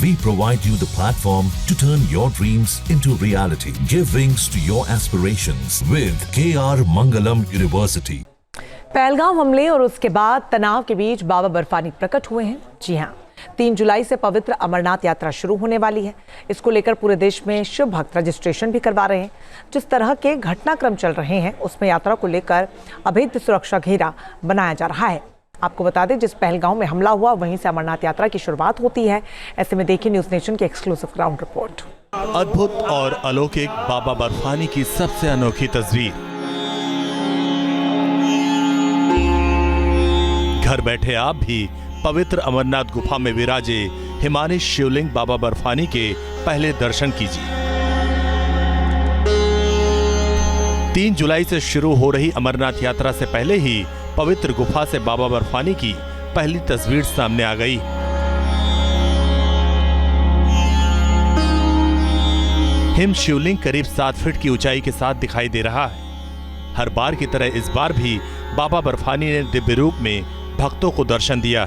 We provide you the platform to turn your dreams into reality. Give wings to your aspirations with KR Mangalam University. Pahalgam हमले और उसके बाद तनाव के बीच बाबा बर्फानी प्रकट हुए हैं। जी हां, 3 जुलाई से पवित्र अमरनाथ यात्रा शुरू होने वाली है। इसको लेकर पूरे देश में शिव भक्त रजिस्ट्रेशन भी करवा रहे हैं। जिस तरह के घटनाक्रम चल रहे हैं उसमें यात्रा को लेकर अभेद्य सुरक्षा घेरा बनाया जा रहा है। आपको बता दें, जिस पहलगाम में हमला हुआ वहीं से अमरनाथ यात्रा की शुरुआत होती है। ऐसे में देखिए न्यूज नेशन की एक्सक्लूसिव ग्राउंड रिपोर्ट। अद्भुत और अलौकिक बाबा बर्फानी की सबसे अनोखी तस्वीर। घर बैठे आप भी पवित्र अमरनाथ गुफा में विराजे हिमानी शिवलिंग बाबा बर्फानी के पहले दर्शन कीजिए। 3 जुलाई से शुरू हो रही अमरनाथ यात्रा से पहले ही पवित्र गुफा से बाबा बर्फानी की पहली तस्वीर सामने आ गई। हिम शिवलिंग करीब 7 फीट की ऊंचाई के साथ दिखाई दे रहा है। हर बार की तरह इस बार भी बाबा बर्फानी ने दिव्य रूप में भक्तों को दर्शन दिया।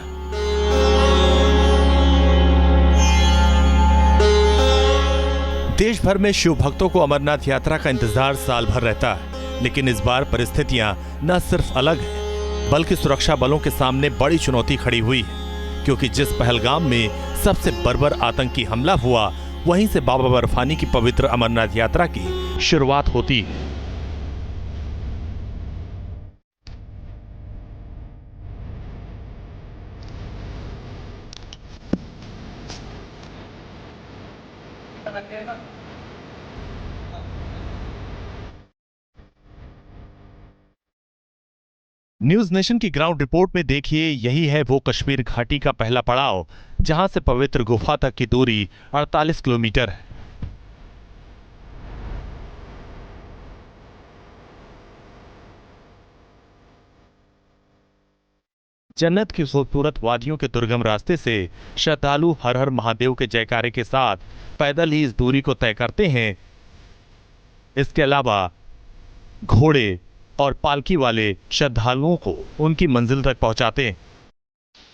देश भर में शिव भक्तों को अमरनाथ यात्रा का इंतजार साल भर रहता है, लेकिन इस बार परिस्थितियां न सिर्फ अलग हैं, बल्कि सुरक्षा बलों के सामने बड़ी चुनौती खड़ी हुई है। क्योंकि जिस पहलगाम में सबसे बर्बर आतंकी हमला हुआ, वहीं से बाबा बर्फानी की पवित्र अमरनाथ यात्रा की शुरुआत होती है। न्यूज नेशन की ग्राउंड रिपोर्ट में देखिए, यही है वो कश्मीर घाटी का पहला पड़ाव, जहां से पवित्र गुफा तक की दूरी 48 किलोमीटर है। जन्नत की खूबसूरत वादियों के दुर्गम रास्ते से श्रद्धालु हर हर महादेव के जयकारे के साथ पैदल ही इस दूरी को तय करते हैं। इसके अलावा घोड़े और पालकी वाले श्रद्धालुओं को उनकी मंजिल तक पहुंचाते हैं।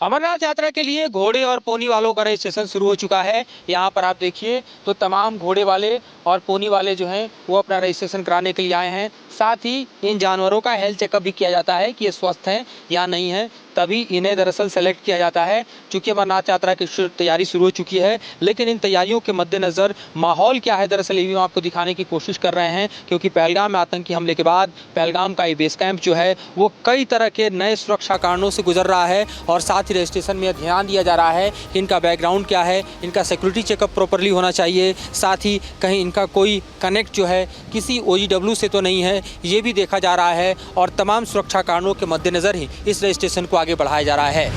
अमरनाथ यात्रा के लिए घोड़े और पोनी वालों का रजिस्ट्रेशन शुरू हो चुका है। यहाँ पर आप देखिए तो तमाम घोड़े वाले और पोनी वाले जो हैं वो अपना रजिस्ट्रेशन कराने के लिए आए हैं। साथ ही इन जानवरों का हेल्थ चेकअप भी किया जाता है कि ये स्वस्थ हैं या नहीं है, तभी इन्हें दरअसल सेलेक्ट किया जाता है। चूंकि अमरनाथ यात्रा की तैयारी शुरू हो चुकी है, लेकिन इन तैयारियों के मद्देनजर माहौल क्या है दरअसल ये भी हम आपको दिखाने की कोशिश कर रहे हैं। क्योंकि पहलगाम में आतंकी हमले के बाद पहलगाम का ये बेस कैंप जो है वो कई तरह के नए सुरक्षा कारणों से गुजर रहा है और साथ ही रजिस्ट्रेशन में ध्यान दिया जा रहा है कि इनका बैकग्राउंड क्या है, इनका सिक्योरिटी चेकअप प्रॉपरली होना चाहिए, साथ ही कहीं इनका कोई कनेक्ट जो है किसी OGW से तो नहीं है, ये भी देखा जा रहा है। और तमाम सुरक्षा कारणों के मद्देनजर ही इस रजिस्ट्रेशन को आगे बढ़ाया जा रहा है।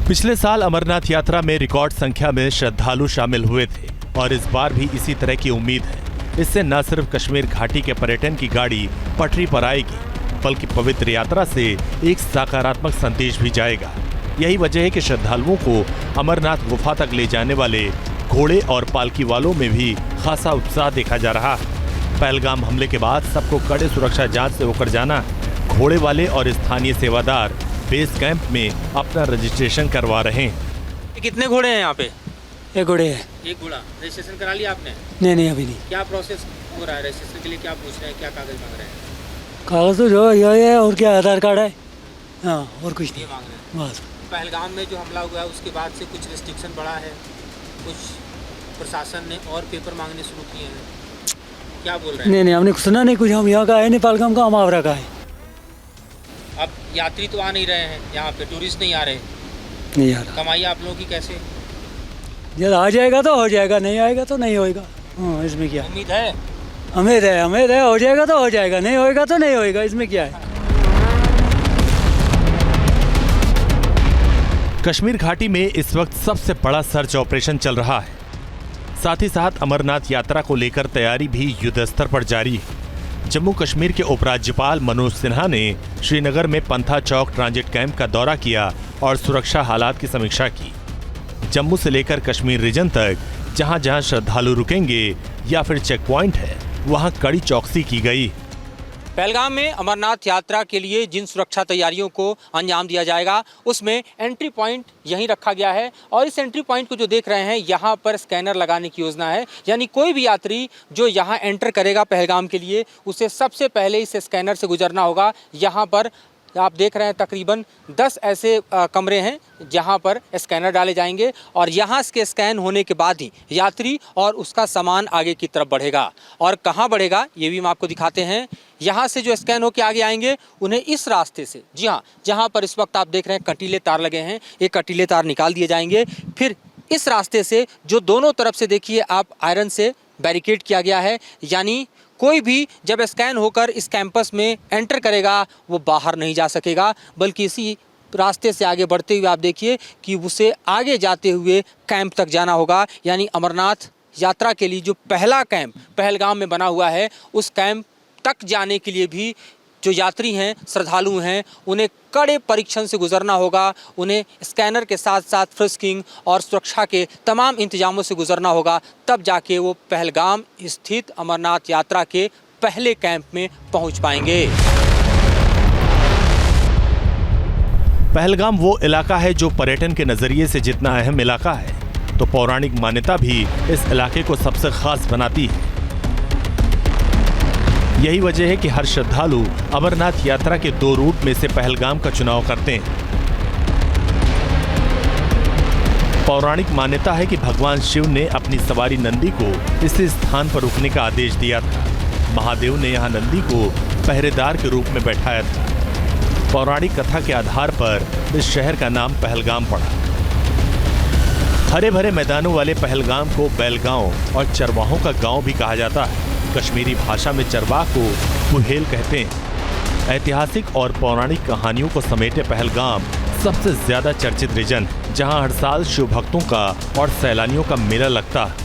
पिछले साल अमरनाथ यात्रा में रिकॉर्ड संख्या में श्रद्धालु शामिल हुए थे और इस बार भी इसी तरह की उम्मीद है। इससे न सिर्फ कश्मीर घाटी के पर्यटन की गाड़ी पटरी पर आएगी, बल्कि पवित्र यात्रा से एक सकारात्मक संदेश भी जाएगा। यही वजह है कि श्रद्धालुओं को अमरनाथ गुफा तक ले जाने वाले घोड़े और पालकी वालों में भी खासा उत्साह देखा जा रहा है। पहलगाम हमले के बाद सबको कड़े सुरक्षा जांच से होकर जाना है। घोड़े वाले और स्थानीय सेवादार बेस कैंप में अपना रजिस्ट्रेशन करवा रहे हैं। कितने घोड़े हैं यहाँ पे? 1 घोड़े है। 1 घोड़ा। रजिस्ट्रेशन करा लिया आपने? नहीं अभी नहीं। क्या प्रोसेस हो रहा है रजिस्ट्रेशन के लिए? क्या पूछ रहे हैं, क्या कागज मांग रहे हैं? कागज तो जो ये है और क्या आधार कार्ड है, हाँ और कुछ नहीं मांग रहे हैं। बस। पहलगाम में जो हमला हुआ है उसके बाद से कुछ रिस्ट्रिक्शन बढ़ा है, कुछ प्रशासन ने और पेपर मांगने शुरू किए हैं, क्या बोल रहे हैं? नहीं हमने सुना नहीं कुछ। हम यहाँ का है नहीं, पहलगाम का, हम आगरा का है। अब यात्री तो आ नहीं रहे हैं यहाँ पे, टूरिस्ट नहीं आ रहे, नहीं आ रहा। कमाई आप लोगों की कैसे? जब आ जाएगा तो हो जाएगा, नहीं आएगा तो नहीं होएगा। हाँ, इसमें क्या उम्मीद है? उम्मीद है हो जाएगा तो हो जाएगा, नहीं होएगा तो नहीं होएगा, इसमें क्या है। कश्मीर घाटी में इस वक्त सबसे बड़ा सर्च ऑपरेशन चल रहा है। साथ ही साथ अमरनाथ यात्रा को लेकर तैयारी भी युद्ध स्तर पर जारी है। जम्मू कश्मीर के उपराज्यपाल मनोज सिन्हा ने श्रीनगर में पंथा चौक ट्रांजिट कैंप का दौरा किया और सुरक्षा हालात की समीक्षा की। जम्मू से लेकर कश्मीर रीजन तक जहां जहां श्रद्धालु रुकेंगे या फिर चेक पॉइंट है, वहां कड़ी चौकसी की गई। पहलगाम में अमरनाथ यात्रा के लिए जिन सुरक्षा तैयारियों को अंजाम दिया जाएगा उसमें एंट्री पॉइंट यहीं रखा गया है और इस एंट्री पॉइंट को जो देख रहे हैं यहाँ पर स्कैनर लगाने की योजना है। यानी कोई भी यात्री जो यहाँ एंटर करेगा पहलगाम के लिए उसे सबसे पहले इस स्कैनर से गुजरना होगा। यहाँ पर आप देख रहे हैं तकरीबन 10 ऐसे कमरे हैं जहां पर स्कैनर डाले जाएंगे और यहां के स्कैन होने के बाद ही यात्री और उसका सामान आगे की तरफ बढ़ेगा। और कहां बढ़ेगा ये भी हम आपको दिखाते हैं। यहां से जो स्कैन होकर आगे आएंगे उन्हें इस रास्ते से, जी हाँ, जहां पर इस वक्त आप देख रहे हैं कटीले तार लगे हैं, ये कटीले तार निकाल दिए जाएंगे। फिर इस रास्ते से जो दोनों तरफ से देखिए आप आयरन से बैरिकेड किया गया है, यानी कोई भी जब स्कैन होकर इस कैंपस में एंटर करेगा वो बाहर नहीं जा सकेगा, बल्कि इसी रास्ते से आगे बढ़ते हुए आप देखिए कि उसे आगे जाते हुए कैंप तक जाना होगा। यानी अमरनाथ यात्रा के लिए जो पहला कैंप पहलगाम में बना हुआ है उस कैंप तक जाने के लिए भी जो यात्री हैं, श्रद्धालु हैं, उन्हें कड़े परीक्षण से गुजरना होगा। उन्हें स्कैनर के साथ साथ फ्रिस्किंग और सुरक्षा के तमाम इंतजामों से गुजरना होगा, तब जाके वो पहलगाम स्थित अमरनाथ यात्रा के पहले कैंप में पहुंच पाएंगे। पहलगाम वो इलाका है जो पर्यटन के नजरिए से जितना अहम इलाका है, तो पौराणिक मान्यता भी इस इलाके को सबसे खास बनाती है। यही वजह है कि हर श्रद्धालु अमरनाथ यात्रा के 2 रूट में से पहलगाम का चुनाव करते हैं। पौराणिक मान्यता है कि भगवान शिव ने अपनी सवारी नंदी को इसी स्थान पर रुकने का आदेश दिया था। महादेव ने यहाँ नंदी को पहरेदार के रूप में बैठाया था। पौराणिक कथा के आधार पर इस शहर का नाम पहलगाम पड़ा। हरे भरे मैदानों वाले पहलगाम को बैलगांव और चरवाहों का गांव भी कहा जाता है। कश्मीरी भाषा में चरवाह को कुहेल कहते हैं। ऐतिहासिक और पौराणिक कहानियों को समेटे पहलगाम सबसे ज्यादा चर्चित रीजन है, जहां हर साल शिव भक्तों का और सैलानियों का मेला लगता है।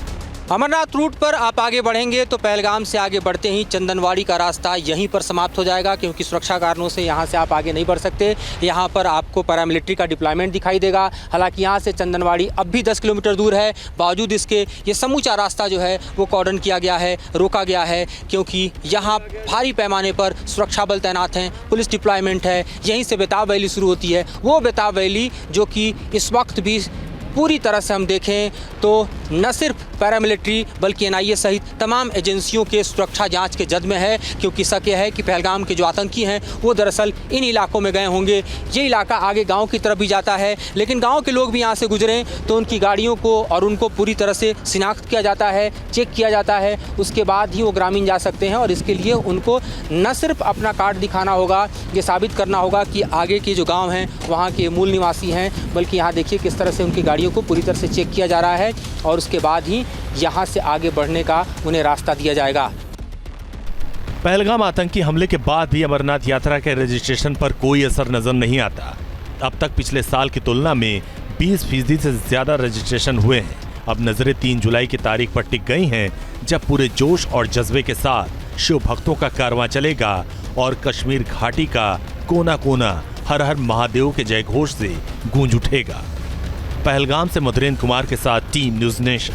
अमरनाथ रूट पर आप आगे बढ़ेंगे तो पहलगाम से आगे बढ़ते ही चंदनवाड़ी का रास्ता यहीं पर समाप्त हो जाएगा, क्योंकि सुरक्षा कारणों से यहाँ से आप आगे नहीं बढ़ सकते। यहाँ पर आपको पैरामिलिट्री का डिप्लॉयमेंट दिखाई देगा। हालांकि यहाँ से चंदनवाड़ी अब भी 10 किलोमीटर दूर है, बावजूद इसके ये समूचा रास्ता जो है वो कॉर्डन किया गया है, रोका गया है, क्योंकि यहाँ भारी पैमाने पर सुरक्षा बल तैनात हैं, पुलिस डिप्लॉयमेंट है। यहीं से बेताब वैली शुरू होती है, वो बेताब वैली जो कि इस वक्त भी पूरी तरह से हम देखें तो न सिर्फ पैरामिलिट्री बल्कि NIA सहित तमाम एजेंसियों के सुरक्षा जांच के जद में है, क्योंकि शक यह है कि पहलगाम के जो आतंकी हैं वो दरअसल इन इलाकों में गए होंगे। ये इलाका आगे गांव की तरफ भी जाता है, लेकिन गांव के लोग भी यहाँ से गुजरें तो उनकी गाड़ियों को और उनको पूरी तरह से शिनाख्त किया जाता है, चेक किया जाता है, उसके बाद ही वो ग्रामीण जा सकते हैं। और इसके लिए उनको न सिर्फ अपना कार्ड दिखाना होगा, ये साबित करना होगा कि आगे के जो गाँव हैं वहाँ के मूल निवासी हैं, बल्कि यहाँ देखिए किस तरह से उनकी गाड़ियों को पूरी तरह से चेक किया जा रहा है और उसके बाद ही यहाँ से आगे बढ़ने का उन्हें रास्ता दिया जाएगा। पहलगाम आतंकी हमले के बाद भी अमरनाथ यात्रा के रजिस्ट्रेशन पर कोई असर नजर नहीं आता। अब तक पिछले साल की तुलना में 20% से ज्यादा रजिस्ट्रेशन हुए हैं। अब नजरें 3 जुलाई की तारीख पर टिक गई हैं, जब पूरे जोश और जज्बे के साथ शिव भक्तों का कारवां चलेगा और कश्मीर घाटी का कोना कोना हर हर महादेव के जयघोष से गूंज उठेगा। पहलगाम से मधुरेंद्र कुमार के साथ team news nation.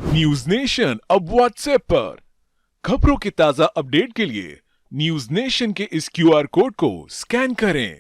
News nation अब व्हाट्सएप पर खबरों की ताजा अपडेट के लिए न्यूज नेशन के इस QR कोड को स्कैन करें।